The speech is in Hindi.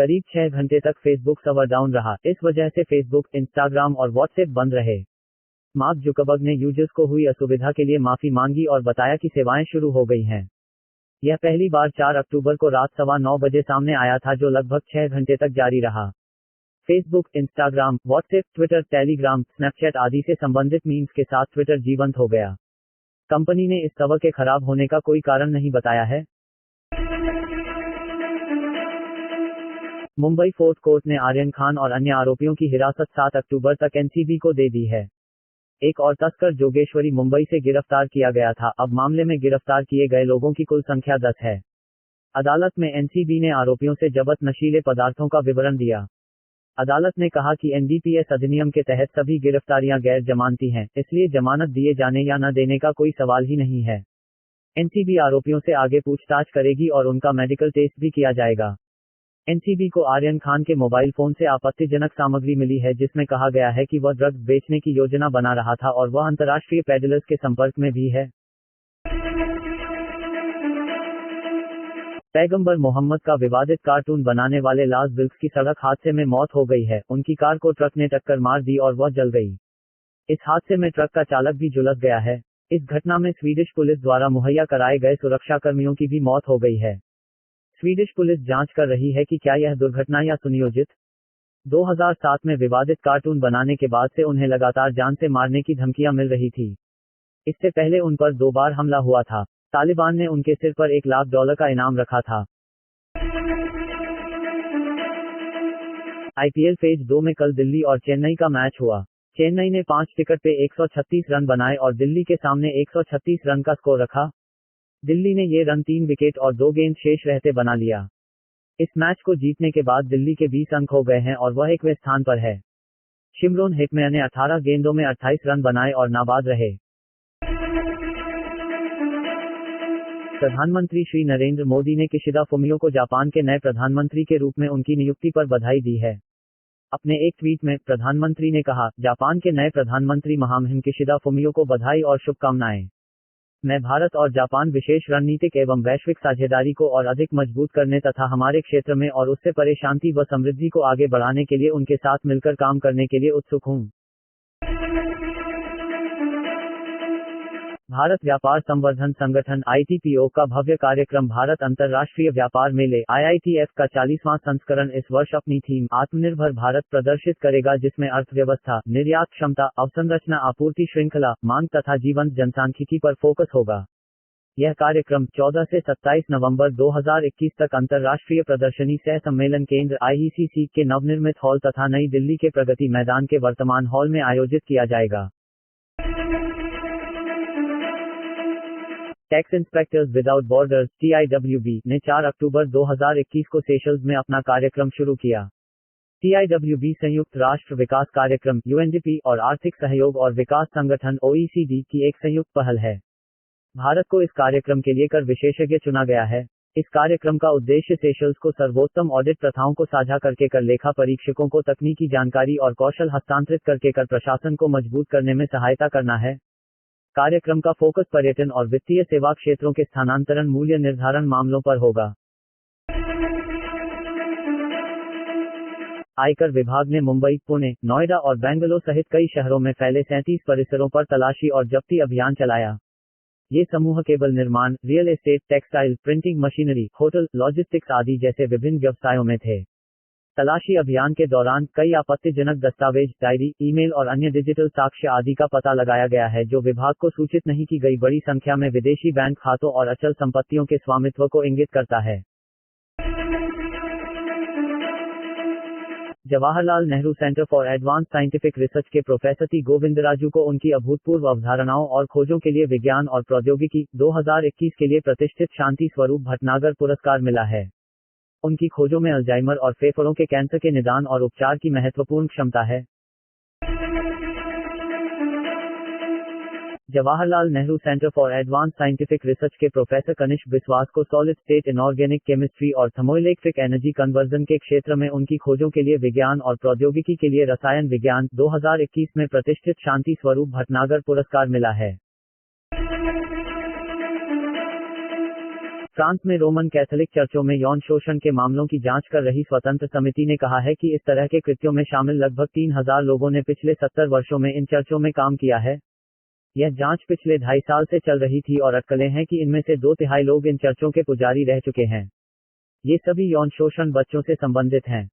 करीब 6 घंटे तक फेसबुक सर्वर डाउन रहा, इस वजह से फेसबुक, इंस्टाग्राम और व्हाट्सएप बंद रहे। मार्क जुकरबर्ग ने यूजर्स को हुई असुविधा के लिए माफी मांगी और बताया कि सेवाएं शुरू हो गई हैं। यह पहली बार 4 अक्टूबर को रात 9:15 बजे सामने आया था, जो लगभग 6 घंटे तक जारी रहा। Facebook, Instagram, WhatsApp, Twitter, Telegram, Snapchat आदि से संबंधित मीम्स के साथ ट्विटर जीवंत हो गया। कंपनी ने इस सर्वर के खराब होने का कोई कारण नहीं बताया है। मुंबई फोर्ट कोर्ट ने आर्यन खान और अन्य आरोपियों की हिरासत 7 अक्टूबर तक एनसीबी को दे दी है। एक और तस्कर जोगेश्वरी मुंबई से गिरफ्तार किया गया था। अब मामले में गिरफ्तार किए गए लोगों की कुल संख्या 10 है। अदालत में एनसीबी ने आरोपियों से जब्त नशीले पदार्थों का विवरण दिया। अदालत ने कहा कि एनडीपीएस अधिनियम के तहत सभी गिरफ्तारियां गैर जमानती हैं, इसलिए जमानत दिए जाने या न देने का कोई सवाल ही नहीं है। एनसीबी आरोपियों से आगे पूछताछ करेगी और उनका मेडिकल टेस्ट भी किया जाएगा। एनसीबी को आर्यन खान के मोबाइल फोन से आपत्तिजनक सामग्री मिली है, जिसमें कहा गया है कि वह ड्रग्स बेचने की योजना बना रहा था और वह अंतर्राष्ट्रीय पेडलर्स के संपर्क में भी है। पैगंबर मोहम्मद का विवादित कार्टून बनाने वाले लास बिल्क्स की सड़क हादसे में मौत हो गई है। उनकी कार को ट्रक ने टक्कर मार दी और वह जल गई। इस हादसे में ट्रक का चालक भी झुलस गया है। इस घटना में स्वीडिश पुलिस द्वारा मुहैया कराए गए सुरक्षाकर्मियों की भी मौत हो गई है। स्वीडिश पुलिस जांच कर रही है कि क्या यह दुर्घटना या सुनियोजित। 2007 में विवादित कार्टून बनाने के बाद से उन्हें लगातार जान से मारने की धमकियां मिल रही थी। इससे पहले उन पर 2 बार हमला हुआ था। तालिबान ने उनके सिर पर $1 लाख का इनाम रखा था। आईपीएल फेज 2 में कल दिल्ली और चेन्नई का मैच हुआ। चेन्नई ने 5 विकेट पे 136 रन बनाए और दिल्ली के सामने 136 रन का स्कोर रखा। दिल्ली ने ये रन 3 विकेट और 2 गेंद शेष रहते बना लिया। इस मैच को जीतने के बाद दिल्ली के 20 अंक हो गए हैं और वह 1वें स्थान पर है। शिमरोन हेटमेयर ने 18 गेंदों में 28 रन बनाए और नाबाद रहे। प्रधानमंत्री श्री नरेंद्र मोदी ने किशिदा फुमियो को जापान के नए प्रधानमंत्री के रूप में उनकी नियुक्ति पर बधाई दी है। अपने एक ट्वीट में प्रधानमंत्री ने कहा, जापान के नए प्रधानमंत्री महामहिम किशिदा फुमियो को बधाई और शुभकामनाएं। मैं भारत और जापान विशेष रणनीतिक एवं वैश्विक साझेदारी को और अधिक मजबूत करने तथा हमारे क्षेत्र में और उससे परे शांति व समृद्धि को आगे बढ़ाने के लिए उनके साथ मिलकर काम करने के लिए उत्सुक हूं। भारत व्यापार संवर्धन संगठन ITPO का भव्य कार्यक्रम भारत अंतर्राष्ट्रीय व्यापार मेले IITF का 40वां संस्करण इस वर्ष अपनी थीम आत्मनिर्भर भारत प्रदर्शित करेगा, जिसमें अर्थव्यवस्था, निर्यात क्षमता, अवसंरचना, आपूर्ति श्रृंखला, मांग तथा जीवंत जनसांख्यिकी पर फोकस होगा। यह कार्यक्रम 14 से 27 नवंबर 2021 तक अंतर्राष्ट्रीय प्रदर्शनी सह सम्मेलन केंद्र IECC के नवनिर्मित हॉल तथा नई दिल्ली के प्रगति मैदान के वर्तमान हॉल में आयोजित किया जाएगा। Tax inspectors without borders TIWB ने 4 अक्टूबर 2021 को सेशल्स में अपना कार्यक्रम शुरू किया। TIWB संयुक्त राष्ट्र विकास कार्यक्रम UNDP और आर्थिक सहयोग और विकास संगठन OECD की एक संयुक्त पहल है। भारत को इस कार्यक्रम के लिए कर विशेषज्ञ चुना गया है। इस कार्यक्रम का उद्देश्य सेशल्स को सर्वोत्तम ऑडिट प्रथाओं को साझा करके कर लेखा परीक्षकों को तकनीकी जानकारी और कौशल हस्तांतरित करके कर प्रशासन को मजबूत करने में सहायता करना है। कार्यक्रम का फोकस पर्यटन और वित्तीय सेवा क्षेत्रों के स्थानांतरण मूल्य निर्धारण मामलों पर होगा। आयकर विभाग ने मुंबई, पुणे, नोएडा और बेंगलुरु सहित कई शहरों में फैले 37 परिसरों पर तलाशी और जब्ती अभियान चलाया। ये समूह केबल निर्माण, real estate, textile, printing machinery, hotel, logistics आदि जैसे विभिन्न व्यवसायों में थे। तलाशी अभियान के दौरान कई आपत्तिजनक दस्तावेज, डायरी, ईमेल और अन्य डिजिटल साक्ष्य आदि का पता लगाया गया है, जो विभाग को सूचित नहीं की गई बड़ी संख्या में विदेशी बैंक खातों और अचल संपत्तियों के स्वामित्व को इंगित करता है। Jawaharlal Nehru centre for advance scientific research के प्रोफेसर टी गोविंदराजू को उनकी अभूतपूर्व अवधारणाओं और खोजों के लिए विज्ञान और प्रौद्योगिकी 2021 के लिए प्रतिष्ठित शांति स्वरूप भटनागर पुरस्कार मिला है। उनकी खोजों में अल्जाइमर और फेफड़ों के कैंसर के निदान और उपचार की महत्वपूर्ण क्षमता है। Jawaharlal Nehru centre for advance scientific research के प्रोफेसर कनिष्क बिस्वास को सॉलिड स्टेट इनऑर्गेनिक केमिस्ट्री और थर्मोइलेक्ट्रिक एनर्जी कन्वर्जन के क्षेत्र में उनकी खोजों के लिए विज्ञान और प्रौद्योगिकी के लिए रसायन विज्ञान 2021 में प्रतिष्ठित शांति स्वरूप भटनागर पुरस्कार मिला है। फ्रांस में रोमन कैथोलिक चर्चों में यौन शोषण के मामलों की जांच कर रही स्वतंत्र समिति ने कहा है कि इस तरह के कृत्यों में शामिल लगभग 3,000 लोगों ने पिछले 70 वर्षों में इन चर्चों में काम किया है। यह जांच पिछले 2.5 साल से चल रही थी और अटकलें हैं कि इनमें से 2/3 लोग इन चर्चों के पुजारी रह चुके हैं। ये सभी यौन शोषण बच्चों से संबंधित हैं।